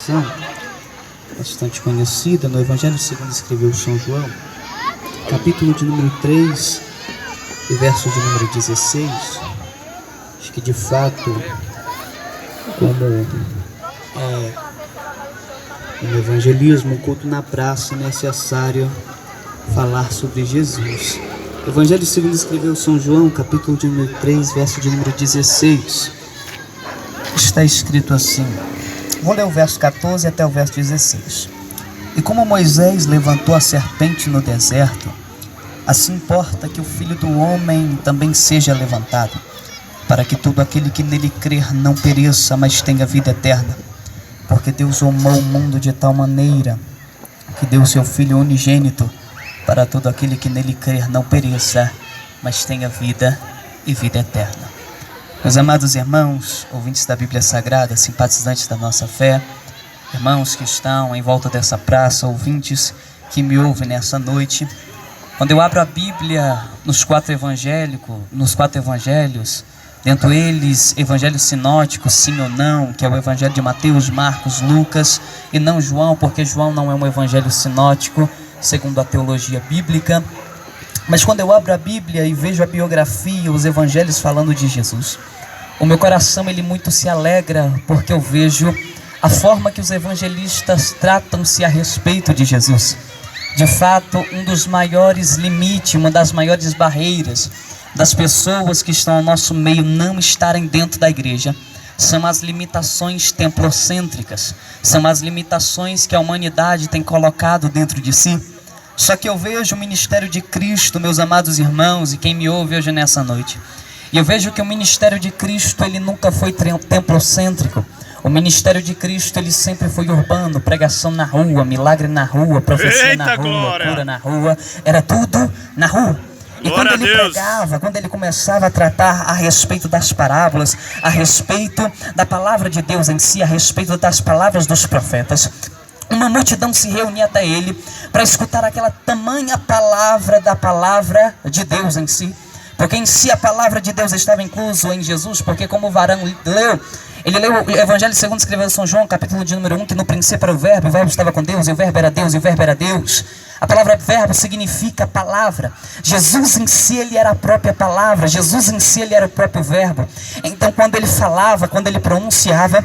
pregação bastante conhecida no Evangelho segundo escreveu São João, capítulo de número 3 e verso de número 16. Acho que de fato, como no evangelismo, o culto na praça, é necessário falar sobre Jesus. Evangelho segundo escreveu São João, capítulo de número 3, verso de número 16. Está escrito assim, vou ler o verso 14 até o verso 16. E como Moisés levantou a serpente no deserto, assim importa que o Filho do Homem também seja levantado, para que todo aquele que nele crer não pereça, mas tenha vida eterna. Porque Deus amou o mundo de tal maneira que deu seu Filho unigênito, para todo aquele que nele crer não pereça, mas tenha vida e vida eterna. Meus amados irmãos, ouvintes da Bíblia Sagrada, simpatizantes da nossa fé, irmãos que estão em volta dessa praça, ouvintes que me ouvem nessa noite, quando eu abro a Bíblia nos quatro evangelhos, dentre eles, evangelho sinótico, sim ou não, que é o evangelho de Mateus, Marcos, Lucas e não João, porque João não é um evangelho sinótico, segundo a teologia bíblica. Mas quando eu abro a Bíblia e vejo a biografia, os evangelhos falando de Jesus, o meu coração ele muito se alegra, porque eu vejo a forma que os evangelistas tratam-se a respeito de Jesus. De fato, um dos maiores limites, uma das maiores barreiras das pessoas que estão ao nosso meio não estarem dentro da igreja, são as limitações templocêntricas, são as limitações que a humanidade tem colocado dentro de si. Só que eu vejo o ministério de Cristo, meus amados irmãos, e quem me ouve hoje nessa noite, e eu vejo que o ministério de Cristo, ele nunca foi templocêntrico. O ministério de Cristo, ele sempre foi urbano, pregação na rua, milagre na rua, profecia na rua, cura na rua, era tudo na rua. E quando ele pregava, quando ele começava a tratar a respeito das parábolas, a respeito da palavra de Deus em si, a respeito das palavras dos profetas, uma multidão se reunia até ele para escutar aquela tamanha palavra da palavra de Deus em si. Porque em si a palavra de Deus estava incluso em Jesus, porque como o varão leu, ele leu o Evangelho segundo escreveu São João, capítulo de número 1, que no princípio era o verbo estava com Deus, e o verbo era Deus, e o verbo era Deus. A palavra verbo significa palavra. Jesus em si, ele era a própria palavra. Jesus em si, ele era o próprio verbo. Então quando ele falava, quando ele pronunciava,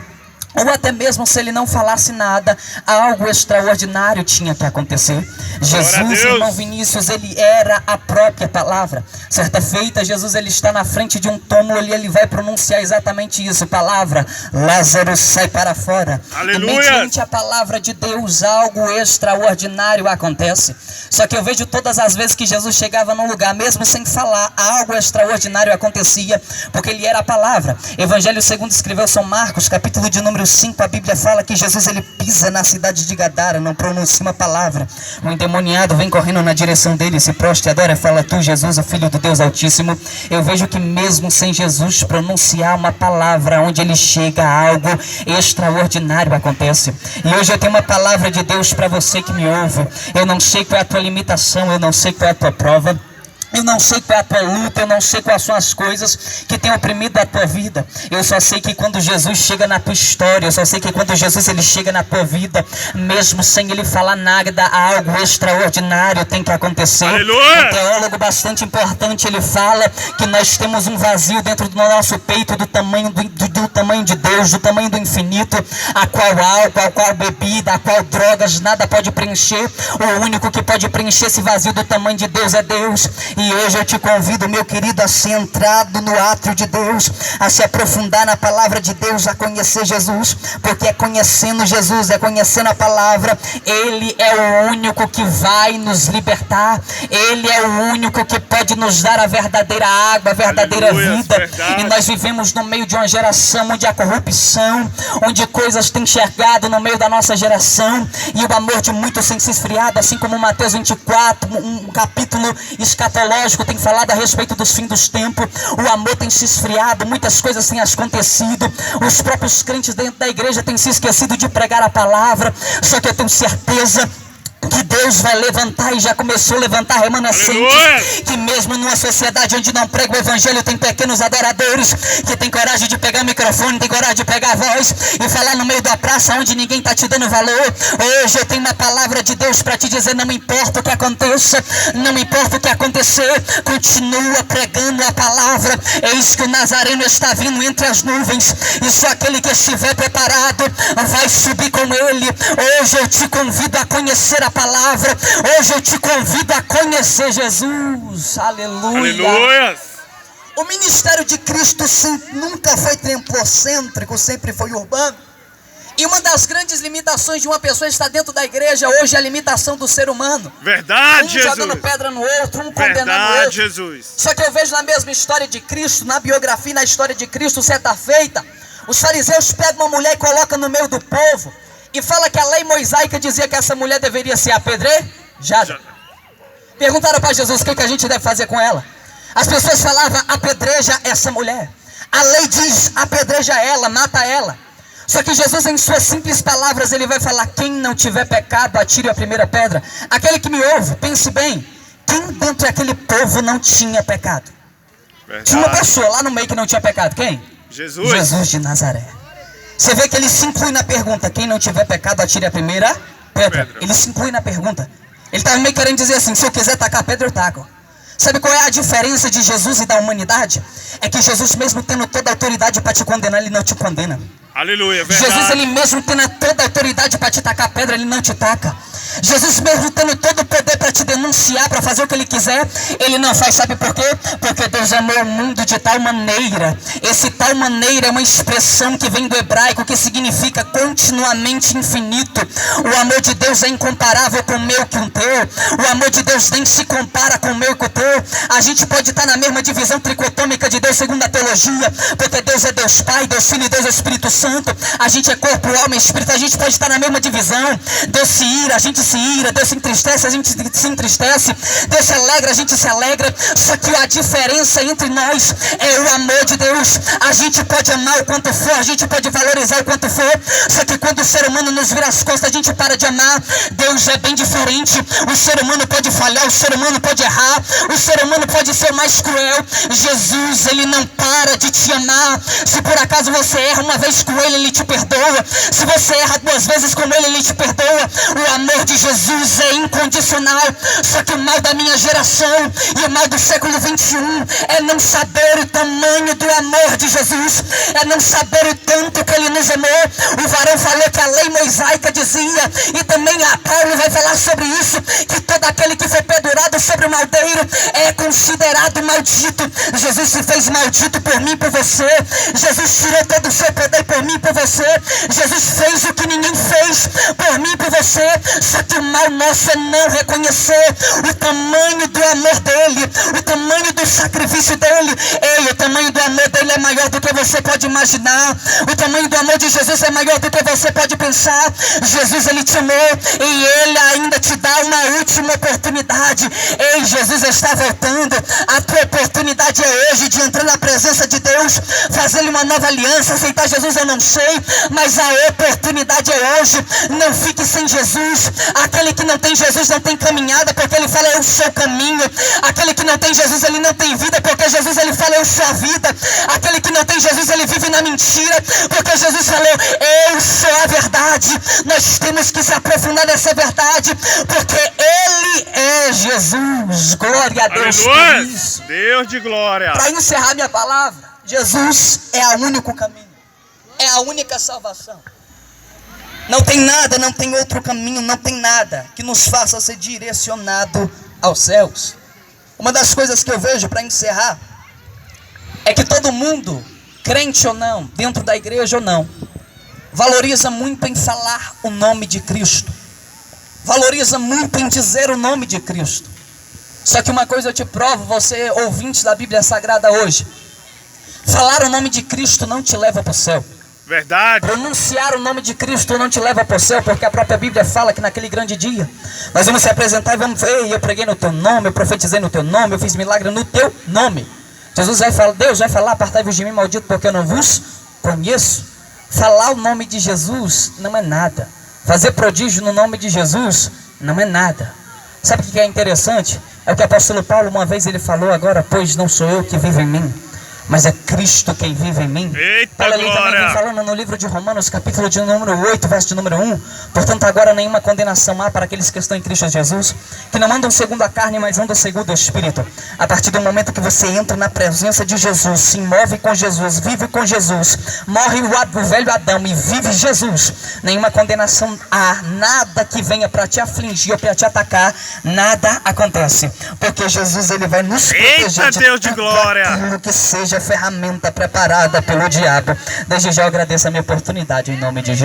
ou até mesmo se ele não falasse nada, algo extraordinário tinha que acontecer. Jesus, irmão Vinícius, ele era a própria palavra. Certa feita, Jesus ele está na frente de um túmulo e ele vai pronunciar exatamente isso. Palavra, Lázaro sai para fora. Aleluia. E mediante a palavra de Deus, algo extraordinário acontece. Só que eu vejo todas as vezes que Jesus chegava num lugar, mesmo sem falar, algo extraordinário acontecia, porque ele era a palavra. Evangelho segundo escreveu São Marcos, capítulo de número 5, a Bíblia fala que Jesus ele pisa na cidade de Gadara, não pronuncia uma palavra. Um endemoniado vem correndo na direção dele, se prostra e adora, fala: tu Jesus, o Filho do Deus Altíssimo. Eu vejo que mesmo sem Jesus pronunciar uma palavra, onde ele chega, algo extraordinário acontece. E hoje eu tenho uma palavra de Deus para você que me ouve. Eu não sei qual é a tua limitação, eu não sei qual é a tua prova, eu não sei qual é a tua luta, eu não sei quais são as coisas que têm oprimido a tua vida. Eu só sei que quando Jesus chega na tua história, eu só sei que quando Jesus ele chega na tua vida, mesmo sem ele falar nada, algo extraordinário tem que acontecer. Aleluia! Um teólogo bastante importante, ele fala que nós temos um vazio dentro do nosso peito do tamanho de Deus, do tamanho do infinito, a qual álcool, a qual bebida, a qual drogas, nada pode preencher. O único que pode preencher esse vazio do tamanho de Deus é Deus. E hoje eu te convido, meu querido, a ser entrado no átrio de Deus, a se aprofundar na palavra de Deus, a conhecer Jesus, porque é conhecendo Jesus, é conhecendo a palavra. Ele é o único que vai nos libertar, ele é o único que pode nos dar a verdadeira água, a verdadeira Aleluia, vida. Verdade. E nós vivemos no meio de uma geração onde há corrupção, onde coisas têm enxergado no meio da nossa geração, e o amor de muitos tem se esfriado, assim como Mateus 24, um capítulo escatológico, tem falado a respeito dos fins dos tempos. O amor tem se esfriado, muitas coisas têm acontecido, os próprios crentes dentro da igreja têm se esquecido de pregar a palavra. Só que eu tenho certeza que Deus vai levantar e já começou a levantar remanescentes, que mesmo numa sociedade onde não prega o evangelho, tem pequenos adoradores que tem coragem de pegar o microfone, tem coragem de pegar a voz e falar no meio da praça onde ninguém está te dando valor. Hoje eu tenho uma palavra de Deus para te dizer: não importa o que aconteça, não importa o que acontecer, continua pregando a palavra. Eis que o Nazareno está vindo entre as nuvens, e só aquele que estiver preparado vai subir com ele. Hoje eu te convido a conhecer a palavra. Hoje eu te convido a conhecer Jesus. Aleluia. Aleluia. O ministério de Cristo nunca foi templocêntrico, sempre foi urbano. E uma das grandes limitações de uma pessoa estar dentro da igreja hoje é a limitação do ser humano. Verdade, Jesus. Um jogando pedra no outro, um condenando o Verdade, outro. Jesus. Só que eu vejo na mesma história de Cristo, na biografia, na história de Cristo, certa feita, os fariseus pegam uma mulher e colocam no meio do povo e fala que a lei mosaica dizia que essa mulher deveria ser apedrejada. Perguntaram para Jesus o que a gente deve fazer com ela. As pessoas falavam: apedreja essa mulher. A lei diz: apedreja ela, mata ela. Só que Jesus, em suas simples palavras, ele vai falar: quem não tiver pecado, atire a primeira pedra. Aquele que me ouve, pense bem, quem dentro daquele povo não tinha pecado? Verdade. Tinha uma pessoa lá no meio que não tinha pecado. Quem? Jesus. Jesus de Nazaré. Você vê que ele se inclui na pergunta: quem não tiver pecado, atire a primeira pedra. Ele se inclui na pergunta. Ele estava meio querendo dizer assim: se eu quiser tacar a pedra, eu taco. Sabe qual é a diferença de Jesus e da humanidade? É que Jesus, mesmo tendo toda a autoridade para te condenar, ele não te condena. Aleluia, verdade. Jesus, ele mesmo tendo toda a autoridade para te tacar a pedra, ele não te taca. Jesus, mesmo tendo todo o poder para te denunciar, para fazer o que ele quiser, ele não faz. Sabe por quê? Porque Deus amou o mundo de tal maneira. Esse tal maneira é uma expressão que vem do hebraico, que significa continuamente infinito. O amor de Deus é incomparável com o meu, que o teu. O amor de Deus nem se compara com o meu, que o teu. A gente pode estar na mesma divisão tricotômica de Deus segundo a teologia, porque Deus é Deus Pai, Deus Filho e Deus é Espírito Santo. A gente é corpo, alma e espírito. A gente pode estar na mesma divisão. Deus se ira, a gente se ira. Deus se entristece, a gente se entristece. Deus se alegra, a gente se alegra. Só que a diferença entre nós é o amor de Deus. A gente pode amar o quanto for, a gente pode valorizar o quanto for, só que quando o ser humano nos vira as costas, a gente para de amar. Deus é bem diferente. O ser humano pode falhar, o ser humano pode errar, o ser humano pode ser mais cruel. Jesus, ele não para de te amar. Se por acaso você erra uma vez com ele, ele te perdoa. Se você erra 2 vezes com ele, ele te perdoa. O amor de Jesus é incondicional. Só que o mal da minha geração e o mal do século 21 é não saber o tamanho do amor de Jesus, é não saber o tanto que ele nos amou. O varão falou que a lei mosaica dizia, e também a Paulo vai falar sobre isso, que todo aquele que foi pendurado sobre o madeiro é considerado maldito. Jesus se fez maldito por mim e por você. Jesus tirou todo o seu poder por mim e por você. Jesus fez o que ninguém fez por mim e por você. Só que o mal nosso é não reconhecer o tamanho do amor dele, o tamanho do sacrifício dele. Ei, o tamanho do amor dele é maior do que você pode imaginar. O tamanho do amor de Jesus é maior do que você pode pensar. Jesus, ele te amou e ele ainda te dá uma última oportunidade. Ei, Jesus está voltando. A tua oportunidade é hoje de entrar na presença de Deus, fazer uma nova aliança, aceitar Jesus, eu não sei, mas a oportunidade é hoje. Não fique sem Jesus. Aquele que não tem Jesus não tem caminhada, porque ele fala: eu sou o caminho. Aquele que não tem Jesus, ele não tem vida, porque Jesus, ele fala: eu sou a vida. Aquele que não tem Jesus, ele vive na mentira, porque Jesus falou: eu sou a verdade. Nós temos que se aprofundar nessa verdade, porque ele é Jesus. Glória a Deus por isso. Deus de glória. Para encerrar minha palavra, Jesus é o único caminho, é a única salvação. Não tem nada, não tem outro caminho, não tem nada que nos faça ser direcionado aos céus. Uma das coisas que eu vejo para encerrar é que todo mundo, crente ou não, dentro da igreja ou não, valoriza muito em falar o nome de Cristo, valoriza muito em dizer o nome de Cristo. Só que uma coisa eu te provo, você ouvinte da Bíblia Sagrada hoje: falar o nome de Cristo não te leva para o céu. Verdade. Pronunciar o nome de Cristo não te leva para o céu, porque a própria Bíblia fala que naquele grande dia nós vamos se apresentar e vamos ver: ei, eu preguei no teu nome, eu profetizei no teu nome, eu fiz milagre no teu nome. Jesus vai falar, Deus vai falar: apartai-vos de mim, maldito, porque eu não vos conheço. Falar o nome de Jesus não é nada. Fazer prodígio no nome de Jesus Não é nada. Sabe o que é interessante? É o que o apóstolo Paulo uma vez ele falou agora, pois não sou eu que vivo em mim, mas é Cristo quem vive em mim. Eita, Paulo ali também vem falando no livro de Romanos, capítulo de número 8, verso de número 1. Portanto, agora nenhuma condenação há para aqueles que estão em Cristo Jesus, que não andam segundo a carne, mas andam segundo o Espírito. A partir do momento que você entra na presença de Jesus, se move com Jesus, vive com Jesus, morre o velho Adão e vive Jesus, nenhuma condenação há, nada que venha para te afligir ou para te atacar, nada acontece, porque Jesus ele vai nos proteger de Deus de glória, aquilo que seja ferramenta preparada pelo diabo. Desde já eu agradeço a minha oportunidade em nome de Jesus.